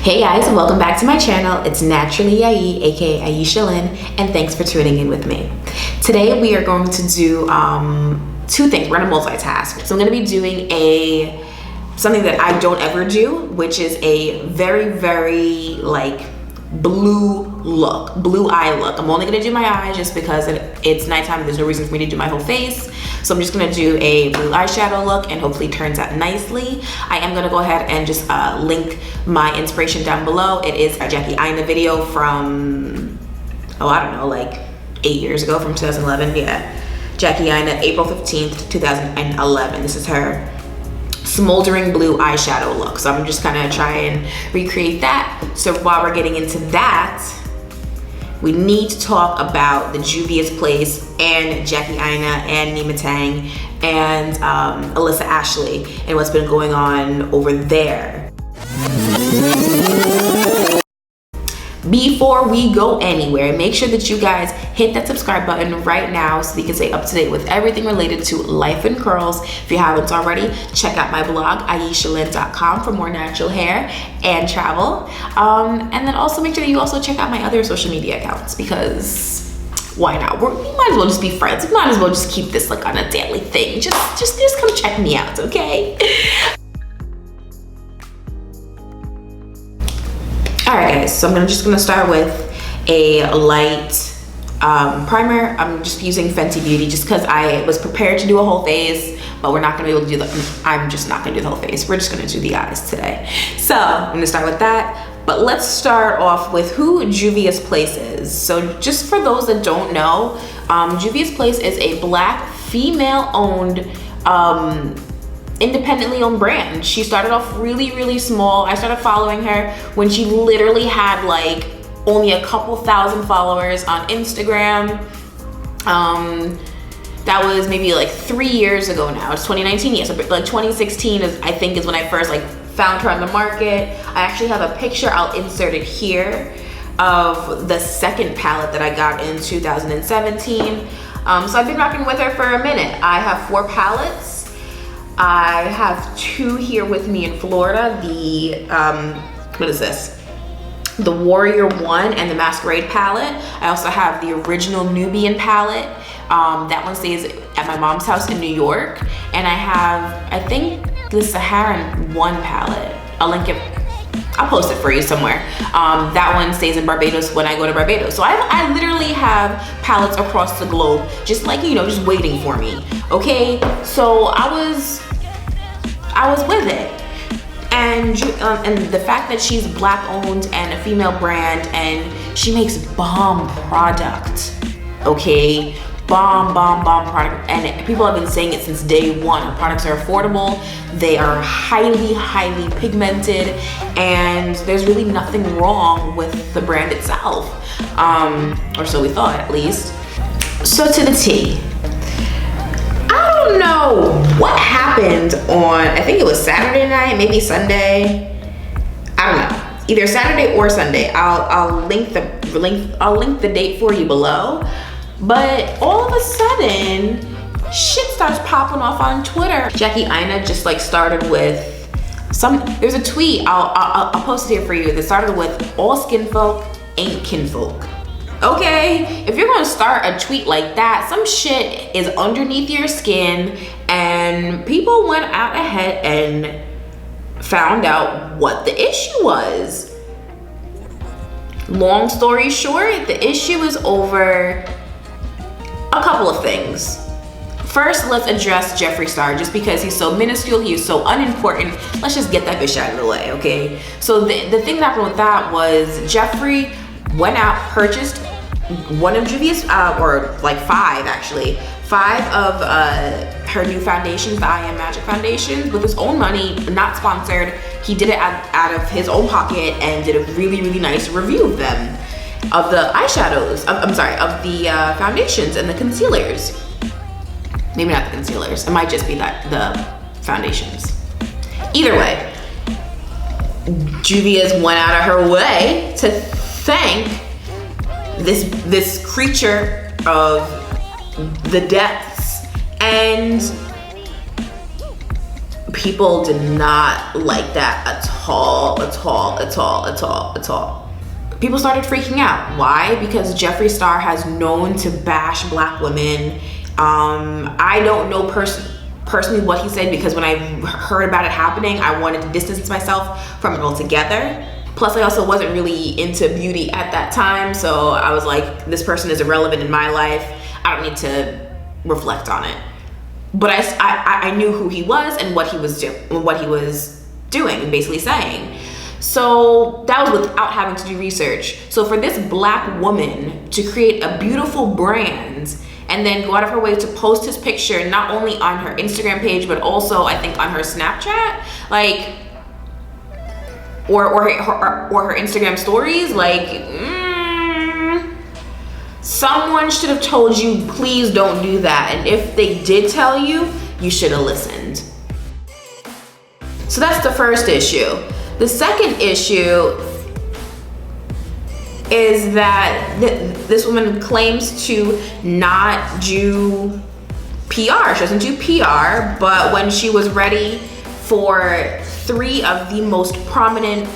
Hey guys, welcome back to my channel. It's Naturally Ie, aka Iesha Lynn, and thanks for tuning in with me. Today we are going to do two things. We're gonna multitask. So I'm gonna be doing something that I don't ever do, which is a very like blue eye look. I'm only gonna do my eyes just because it's nighttime. There's no reason for me to do my whole face. So I'm just gonna do a blue eyeshadow look and hopefully it turns out nicely. I am gonna go ahead and just link my inspiration down below. It is a Jackie Aina video from, I don't know, like 8 years ago, from 2011, yeah. Jackie Aina, April 15th, 2011. This is her smoldering blue eyeshadow look. So I'm just gonna try and recreate that. So while we're getting into that, we need to talk about the Juvia's Place and Jackie Aina and Nima Tang and Alyssa Ashley and what's been going on over there. Before we go anywhere, make sure that you guys hit that subscribe button right now so you can stay up to date with everything related to life and curls. If you haven't already, check out my blog, ieshalyn.com, for more natural hair and travel. And then also make sure that you also check out my other social media accounts, because why not? We might as well just be friends. We might as well just keep this like on a daily thing. Just come check me out, okay? All right guys, so I'm just gonna start with a light primer. I'm just using Fenty Beauty just because I was prepared to do a whole face, but we're not gonna be able to do I'm just not gonna do the whole face. We're just gonna do the eyes today. So I'm gonna start with that, but let's start off with who Juvia's Place is. So just for those that don't know, Juvia's Place is a Black female-owned independently owned brand. She started off really small. I started following her when she literally had like only a couple thousand followers on Instagram. That was maybe like 3 years ago now. It's 2019, yeah, so like 2016 I think is when I first like found her on the market. I actually have a picture, I'll insert it here, of the second palette that I got in 2017. So I've been rocking with her for a minute. I have 4 palettes. I have 2 here with me in Florida. The, what is this? The Warrior 1 and the Masquerade palette. I also have the original Nubian palette. That one stays at my mom's house in New York. And I have, I think, the Saharan 1 palette. I'll link it. I'll post it for you somewhere. That one stays in Barbados when I go to Barbados. So I literally have palettes across the globe, just like, you know, just waiting for me. Okay, so I was with it. And the fact that she's Black owned and a female brand and she makes bomb product, okay? Bomb product, and people have been saying it since day one. Her products are affordable, they are highly pigmented, and there's really nothing wrong with the brand itself, or so we thought at least. So to the T, I don't know what happened on, I think it was Saturday night, maybe Sunday, I don't know, either Saturday or Sunday. I'll link the date for you below. But all of a sudden, shit starts popping off on Twitter. Jackie Aina just like started with there's a tweet, I'll post it here for you, that started with, "All skin folk ain't kinfolk." Okay, if you're gonna start a tweet like that, some shit is underneath your skin, and people went out ahead and found out what the issue was. Long story short, the issue is over a couple of things. First, let's address Jeffree Star. Just because he's so minuscule, he's so unimportant, let's just get that bitch out of the way, okay? So the thing that happened with that was Jeffree went out, purchased one of Juvia's, or like 5 actually, 5 of her new foundations, the I Am Magic foundations, with his own money, not sponsored. He did it out of his own pocket and did a really nice review of them. Of the eyeshadows, of the foundations and the concealers. Maybe not the concealers, it might just be the foundations. Either way, Juvia's went out of her way to thank this creature of the depths and people did not like that at all, at all, at all, at all, at all. People started freaking out. Why? Because Jeffree Star has known to bash Black women. I don't know personally what he said, because when I heard about it happening, I wanted to distance myself from it altogether. Plus, I also wasn't really into beauty at that time, so I was like, this person is irrelevant in my life. I don't need to reflect on it. But I knew who he was and what he was doing and basically saying. So that was without having to do research. So for this Black woman to create a beautiful brand and then go out of her way to post his picture, not only on her Instagram page, but also I think on her Snapchat, like, or her Instagram stories, like, someone should have told you, please don't do that. And if they did tell you, you should have listened. So that's the first issue. The second issue is that this woman claims to not do PR. She doesn't do PR, but when she was ready for 3 of the most prominent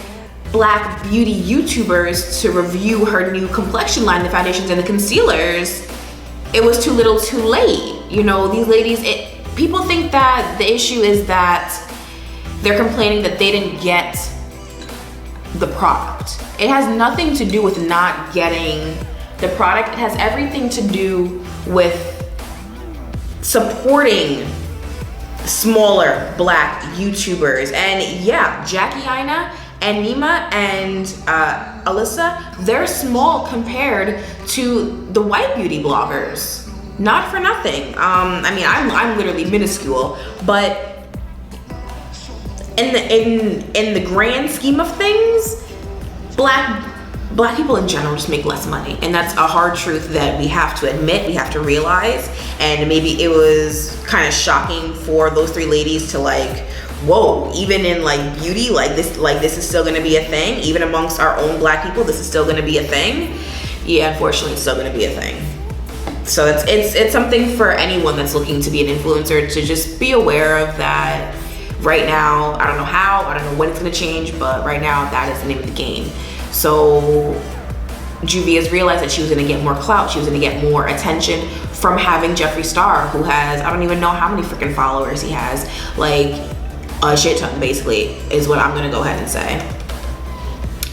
Black beauty YouTubers to review her new complexion line, the foundations and the concealers, it was too little too late. You know, these ladies, people think that the issue is that they're complaining that they didn't get the product. It has nothing to do with not getting the product. It has everything to do with supporting smaller Black YouTubers. And yeah, Jackie Aina and Nima and Alyssa, they're small compared to the white beauty bloggers. Not for nothing. I mean, I'm literally minuscule, but in the grand scheme of things, black people in general just make less money, and that's a hard truth that we have to admit, we have to realize. And maybe it was kind of shocking for those 3 ladies to like, whoa, even in like beauty, like this is still gonna be a thing, even amongst our own Black people, this is still gonna be a thing. Yeah, unfortunately, it's still gonna be a thing. So it's something for anyone that's looking to be an influencer to just be aware of that. Right now, I don't know how, I don't know when it's gonna change, but right now that is the name of the game. So Juvia's realized that she was gonna get more clout, she was gonna get more attention from having Jeffree Star, who has, I don't even know how many freaking followers he has, like a shit ton basically, is what I'm gonna go ahead and say.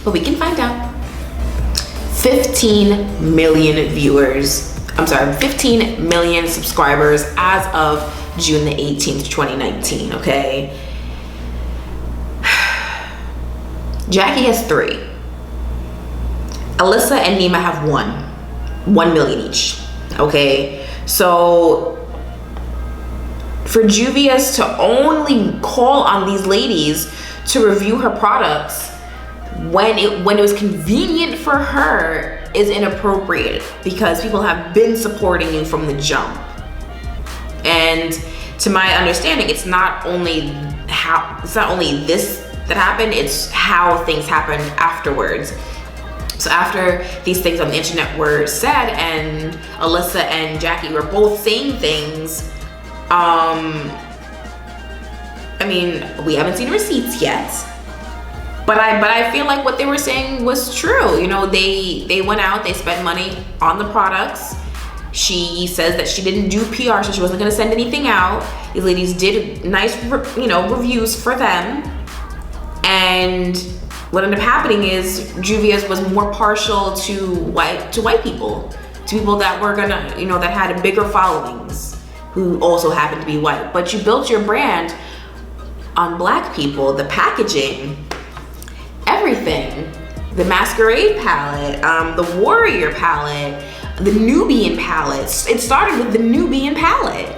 But we can find out. 15 million viewers, 15 million subscribers as of June the 18th, 2019, okay? Jackie has 3. Alyssa and Nima have 1 million each, okay? So for Juvia's to only call on these ladies to review her products when it was convenient for her is inappropriate, because people have been supporting you from the jump. And to my understanding, it's not only this that happened, it's how things happened afterwards. So after these things on the internet were said and Alyssa and Jackie were both saying things, I mean, we haven't seen receipts yet, but I feel like what they were saying was true. You know, they went out, they spent money on the products. She says that she didn't do PR, so she wasn't gonna send anything out. These ladies did nice, reviews for them. And what ended up happening is Juvia's was more partial to white people, to people that were gonna, that had bigger followings, who also happened to be white. But you built your brand on Black people, the packaging, everything, the masquerade palette, the warrior palette, the Nubian palettes. It started with the Nubian palette.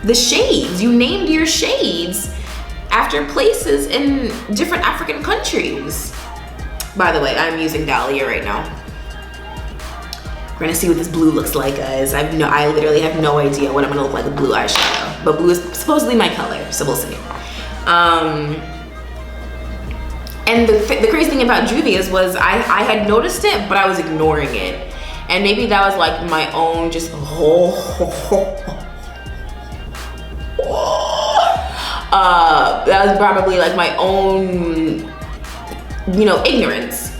The shades, you named your shades after places in different African countries. By the way, I'm using Dahlia right now. We're gonna see what this blue looks like, guys. I literally have no idea what I'm gonna look like with blue eyeshadow, but blue is supposedly my color, so we'll see. And the crazy thing about Juvia's was I had noticed it, but I was ignoring it. And maybe that was like my own just That was probably like my own, you know, ignorance.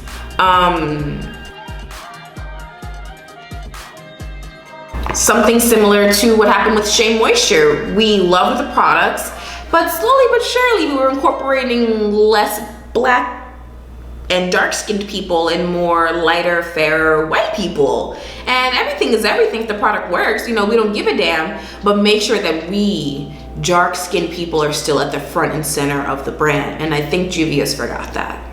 Something similar to what happened with Shea Moisture. We loved the products, but slowly but surely we were incorporating less black and dark-skinned people and more lighter, fairer white people. And everything is everything if the product works. You know, we don't give a damn, but make sure that we dark-skinned people are still at the front and center of the brand. And I think Juvia's forgot that.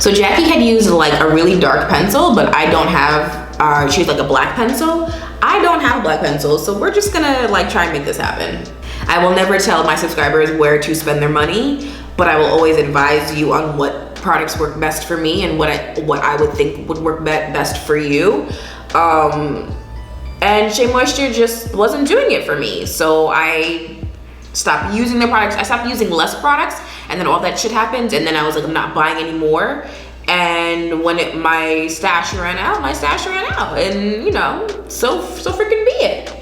So Jackie had used like a really dark pencil, but I don't have, she used like a black pencil. I don't have a black pencil, so we're just gonna like try and make this happen. I will never tell my subscribers where to spend their money, but I will always advise you on what products work best for me and what I would think would work best for you. And Shea Moisture just wasn't doing it for me, so I stopped using their products. I stopped using less products, and then all that shit happened, and then I was like, I'm not buying anymore. And when my stash ran out, and you know, so freaking be it.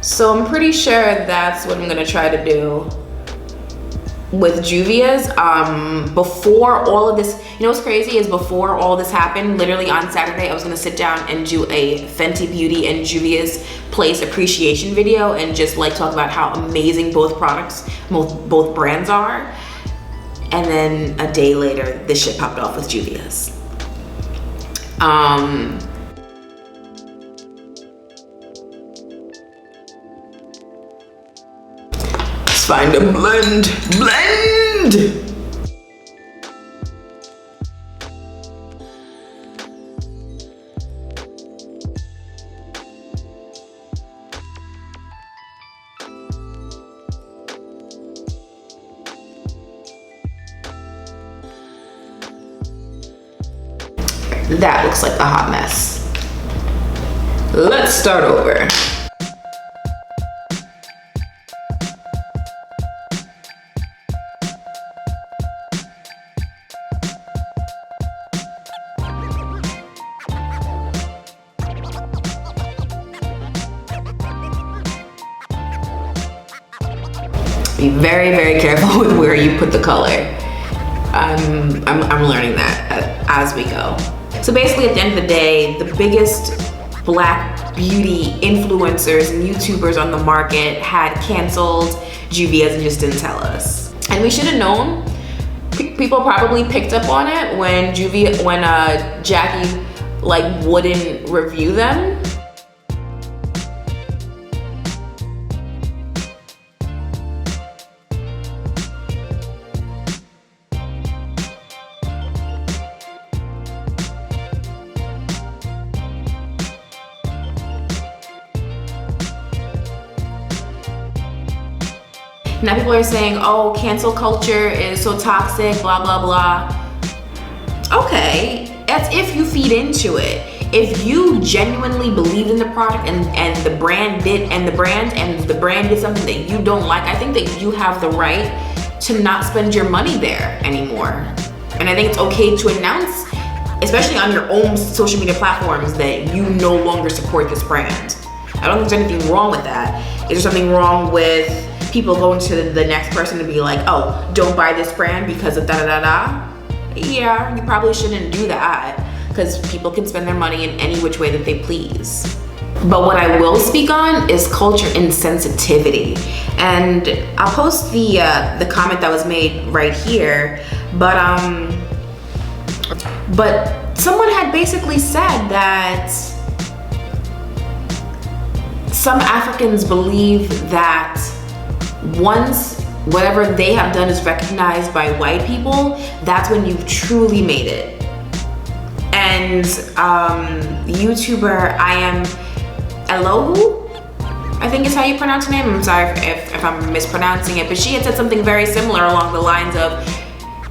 So I'm pretty sure that's what I'm gonna try to do with Juvia's. Before all of this, you know what's crazy is before all this happened, literally on Saturday, I was gonna sit down and do a Fenty Beauty and Juvia's Place appreciation video and just like talk about how amazing both products, both brands are. And then a day later, this shit popped off with Juvia's. Let's find a blend. That looks like a hot mess. Let's start over. Be very, very careful with where you put the color. I'm learning that as we go. So basically at the end of the day, the biggest black beauty influencers and YouTubers on the market had canceled Juvia's and just didn't tell us. And we should have known. People probably picked up on it when Jackie like wouldn't review them. Now people are saying, oh, cancel culture is so toxic, blah, blah, blah. Okay, that's if you feed into it. If you genuinely believed in the product and the brand did something that you don't like, I think that you have the right to not spend your money there anymore. And I think it's okay to announce, especially on your own social media platforms, that you no longer support this brand. I don't think there's anything wrong with that. Is there something wrong with people going to the next person to be like, oh, don't buy this brand because of da-da-da-da? Yeah, you probably shouldn't do that because people can spend their money in any which way that they please. But what I will speak on is culture insensitivity. And I'll post the comment that was made right here, but someone had basically said that some Africans believe that once whatever they have done is recognized by white people, that's when you've truly made it. And YouTuber I Am Elohu, I think is how you pronounce her name. I'm sorry if I'm mispronouncing it, but she had said something very similar along the lines of,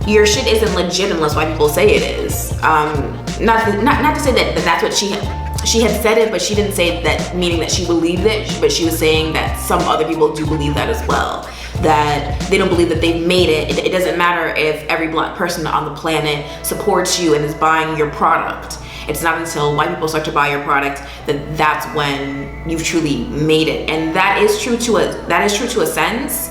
your shit isn't legit unless white people say it is. Not to say that that's what she had said it, but she didn't say that meaning that she believed it, but she was saying that some other people do believe that as well. that they don't believe that they've made it. It doesn't matter if every Black person on the planet supports you and is buying your product. It's not until white people start to buy your product that that's when you've truly made it. And that is true to a sense.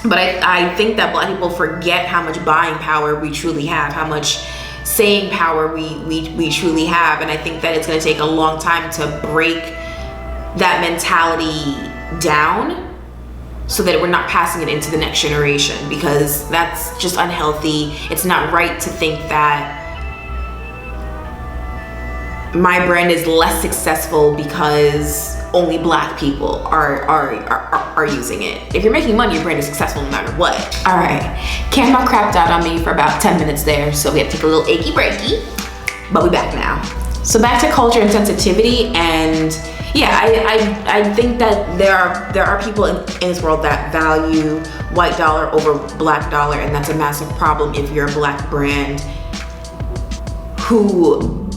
But I think that Black people forget how much buying power we truly have, how much saying power we truly have. And I think that it's going to take a long time to break that mentality down, so that we're not passing it into the next generation, because that's just unhealthy. It's not right to think that my brand is less successful because only Black people are using it. If you're making money, your brand is successful no matter what. All right, Camel crapped out on me for about 10 minutes there, so we have to take a little achy breaky, but we back now. So back to culture and sensitivity, and yeah, I think that there are people in this world that value white dollar over Black dollar, and that's a massive problem if you're a Black brand who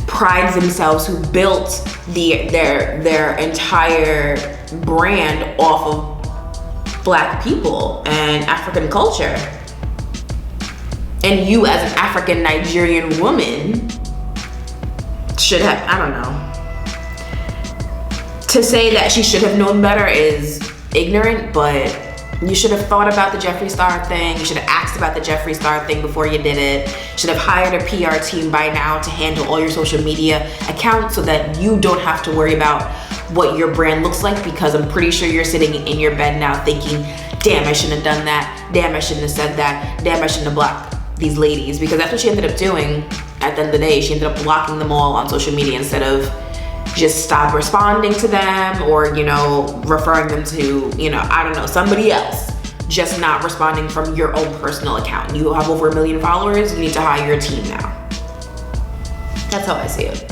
prides themselves, who built their entire brand off of Black people and African culture. And you as an African Nigerian woman should have, I don't know. To say that she should have known better is ignorant, but you should have thought about the Jeffree Star thing. You should have asked about the Jeffree Star thing before you did it. Should have hired a PR team by now to handle all your social media accounts so that you don't have to worry about what your brand looks like, because I'm pretty sure you're sitting in your bed now thinking, damn, I shouldn't have done that. Damn, I shouldn't have said that. Damn, I shouldn't have blocked these ladies, because that's what she ended up doing at the end of the day. She ended up blocking them all on social media instead of just stop responding to them, or, you know, referring them to, you know, I don't know, somebody else. Just not responding from your own personal account. You have over 1 million followers, you need to hire your team now. That's how I see it.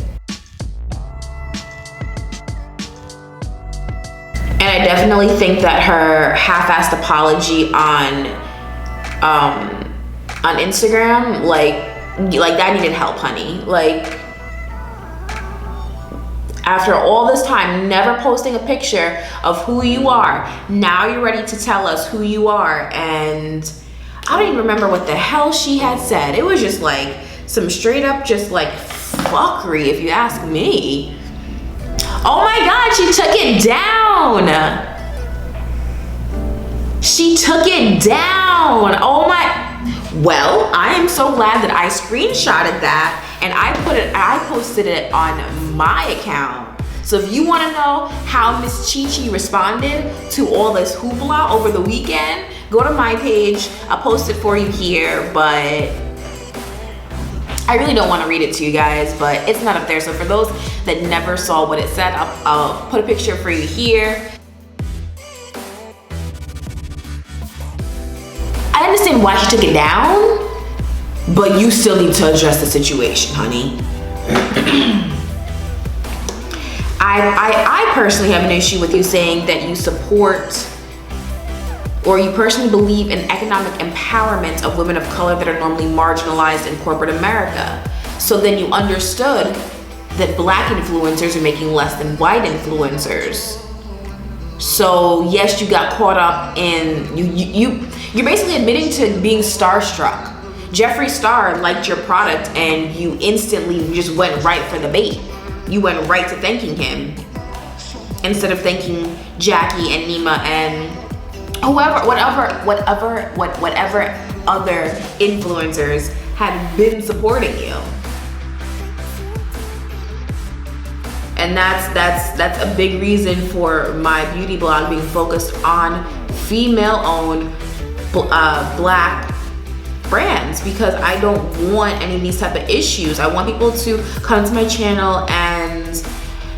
And I definitely think that her half-assed apology on Instagram, like that needed help, honey. Like, after all this time, never posting a picture of who you are, now you're ready to tell us who you are. And I don't even remember what the hell she had said. It was just like some straight up just like fuckery, if you ask me. Oh my God, she took it down. She took it down. Oh my. Well, I am so glad that I screenshotted that and I posted it on my account. So if you want to know how Miss Chi responded to all this hoopla over the weekend, go to my page. I'll post it for you here, but I really don't want to read it to you guys, but it's not up there. So for those that never saw what it said, I'll put a picture for you here. I understand why she took it down, but you still need to address the situation, honey. I personally have an issue with you saying that you support or you personally believe in economic empowerment of women of color that are normally marginalized in corporate America. So then you understood that Black influencers are making less than white influencers. So yes, you got caught up in, you're basically admitting to being starstruck. Jeffree Star liked your product and you instantly just went right for the bait. You went right to thanking him instead of thanking Jackie and Nima and whatever other influencers had been supporting you. And that's a big reason for my beauty blog being focused on female-owned Black brands, because I don't want any of these type of issues. I want people to come to my channel and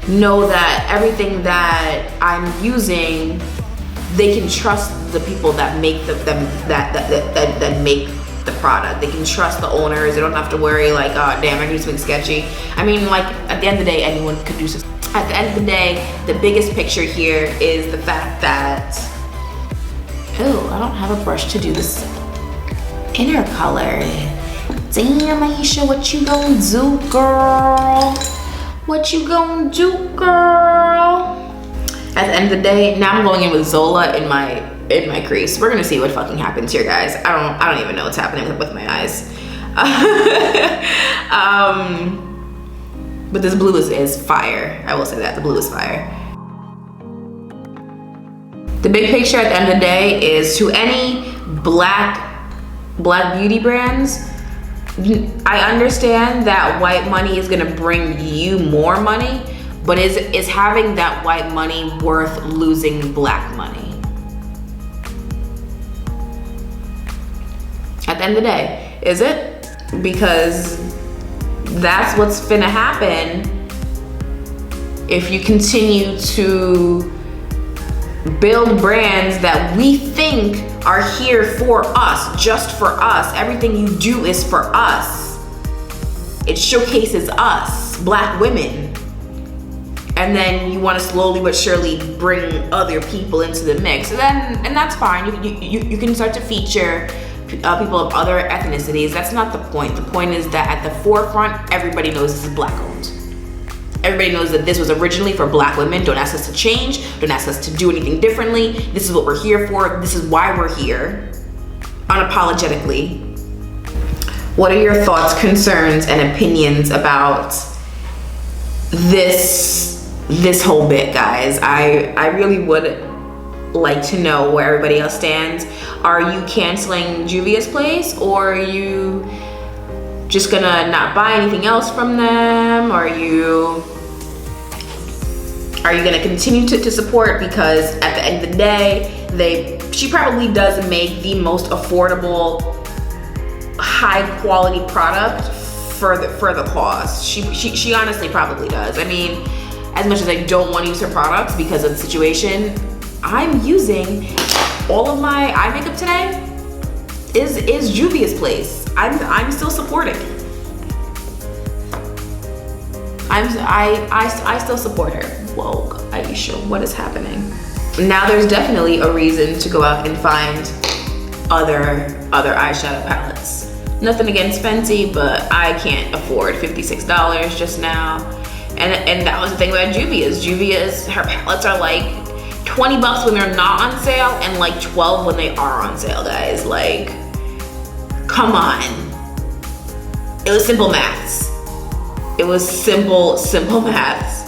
know that everything that I'm using, they can trust the people that make that make the product. They can trust the owners. They don't have to worry like, oh damn, I do something sketchy. I mean, like, at the end of the day, anyone could do something. At the end of the day, the biggest picture here is the fact that, oh, I don't have a brush to do this inner color. Damn, Iesha, what you gonna do, girl? What you gonna do, girl? At the end of the day, now I'm going in with Zola in my in my crease. We're gonna see what fucking happens here, guys. I don't even know what's happening with my eyes. But this blue is fire. I will say that, the blue is fire. The big picture at the end of the day is, to any black beauty brands, I understand that white money is gonna bring you more money, but is having that white money worth losing black money? At the end of the day, is it? Because that's what's finna happen if you continue to build brands that we think are here for us, just for us. Everything you do is for us. It showcases us, black women. And then you want to slowly but surely bring other people into the mix. And that's fine. You can start to feature people of other ethnicities. That's not the point. The point is that at the forefront, everybody knows this is black owned. Everybody knows that this was originally for black women. Don't ask us to change. Don't ask us to do anything differently. This is what we're here for. This is why we're here, unapologetically. What are your thoughts, concerns, and opinions about this whole bit, guys? I really would like to know where everybody else stands. Are you canceling Juvia's place, or are you just gonna not buy anything else from them? Are you gonna continue to support? Because at the end of the day, she probably does make the most affordable, high quality product for the cause. She honestly probably does. I mean, as much as I don't want to use her products because of the situation, I'm using all of my eye makeup today is Juvia's place. I'm still supporting. I still support her. Whoa, Iesha, what is happening? Now there's definitely a reason to go out and find other eyeshadow palettes. Nothing against Fenty, but I can't afford $56 just now. And that was the thing about Juvia's, her palettes are like $20 when they're not on sale and like $12 when they are on sale, guys. Like, come on. It was simple maths. It was simple maths.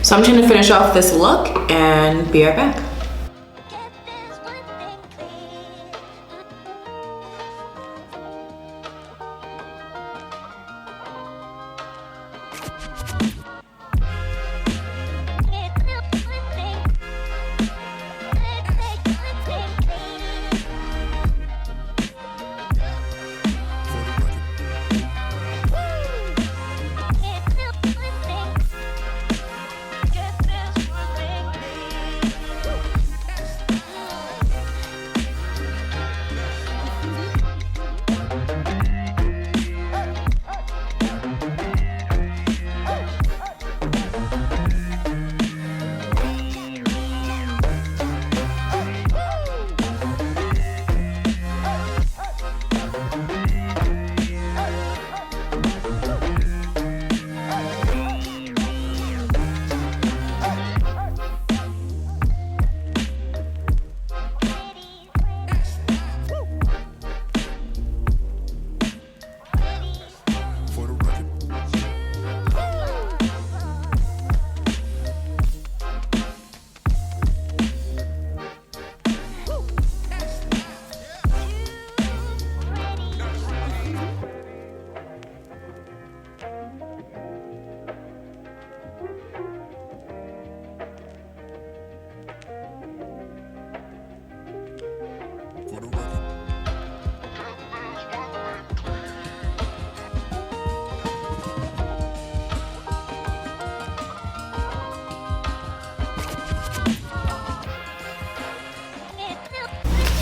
So I'm trying to finish off this look and be right back.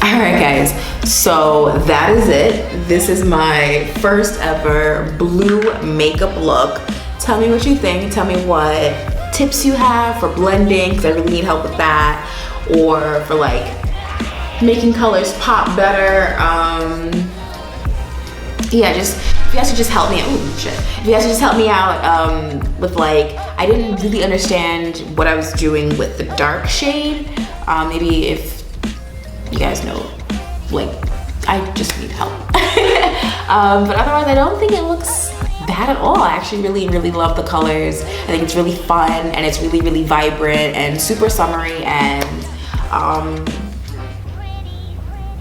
Alright guys, so that is it. This is my first ever blue makeup look. Tell me what you think. Tell me what tips you have for blending, because I really need help with that. Or for like making colors pop better. Yeah, just if you guys could just help me out. Ooh, shit. If you guys could just help me out with like, I didn't really understand what I was doing with the dark shade. Maybe if you guys know, like, I just need help. But otherwise, I don't think it looks bad at all. I actually really love the colors. I think it's really fun and it's really vibrant and super summery, and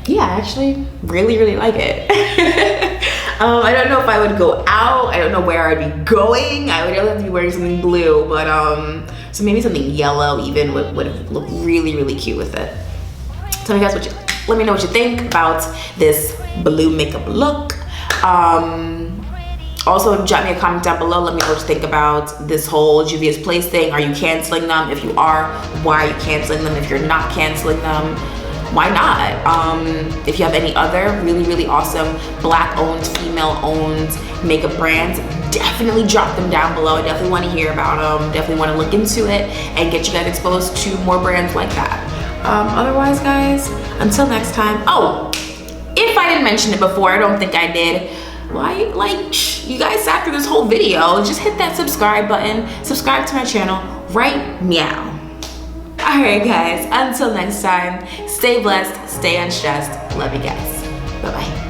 yeah, I actually really like it. I don't know if I would go out. I don't know where I'd be going. I would have to be wearing something blue, but so maybe something yellow even would look really cute with it. Tell me guys let me know what you think about this blue makeup look. Also, drop me a comment down below. Let me know what you think about this whole Juvia's Place thing. Are you canceling them? If you are, why are you canceling them? If you're not canceling them, why not? If you have any other really awesome Black-owned, female-owned makeup brands, definitely drop them down below. I definitely want to hear about them. Definitely want to look into it and get you guys exposed to more brands like that. Otherwise, guys, until next time. Oh, if I didn't mention it before, I don't think I did. Why, like, you guys sat through this whole video, just hit that subscribe button, subscribe to my channel right now. All right, guys, until next time, stay blessed, stay unstressed. Love you guys. Bye-bye.